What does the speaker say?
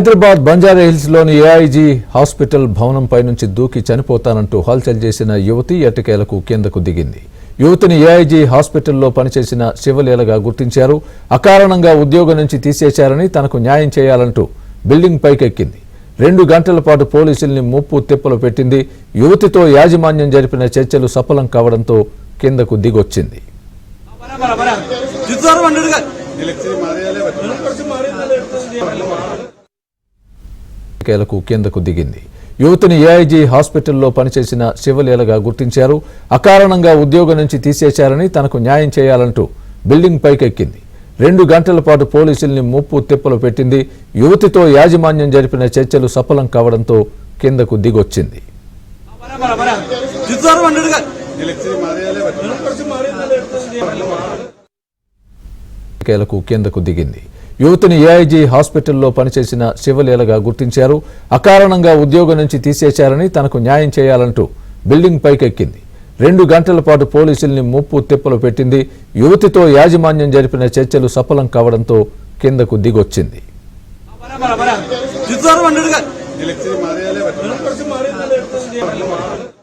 Hyderabad Banjara hills లోని AIG hospital భవనంపై నుంచి దూకి చనిపోతానంటూ హల్చల్ చేసిన యువతి ఎట్టకేలకు కిందకు దిగింది. యువతిని ఏఐజీ హాస్పిటల్లో పనిచేసిన శివలీలగా గుర్తించారు. అకారణంగా ఉద్యోగం నుంచి తీసేశారని తనకు న్యాయం చేయాలంటూ బిల్డింగ్ పైకెక్కింది. 2 గంటల పాటు పోలీసుల్ని ముప్పు తిప్పలు పెట్టింది. యువతితో యాజమాన్యం జరిపిన చర్చలు సఫలం కావడంతో కిందకు దిగొచ్చింది. కిందకు దిగింది. యువతిని ఏఐజీ హాస్పిటల్లో పనిచేసిన శివలీలగా గుర్తించారు. అకారణంగా ఉద్యోగం నుంచి తీసేశారని తనకు న్యాయం చేయాలంటూ బిల్డింగ్ పైకెక్కింది. 2 గంటల పాటు పోలీసుల్ని ముప్పు తిప్పలు పెట్టింది. యువతితో యాజమాన్యం జరిపిన చర్చలు సఫలం కావడంతో కిందకు దిగొచ్చింది. కిందకు దిగింది. యువతిని ఏఐజీ హాస్పిటల్లో పనిచేసిన శివలీలగా గుర్తించారు. అకారణంగా ఉద్యోగం నుంచి తీసేశారని తనకు న్యాయం చేయాలంటూ బిల్డింగ్ పైకెక్కింది. 2 గంటల పాటు పోలీసుల్ని ముప్పు తిప్పలు పెట్టింది. యువతితో యాజమాన్యం జరిపిన చర్చలు సఫలం కావడంతో కిందకు దిగొచ్చింది. కిందకు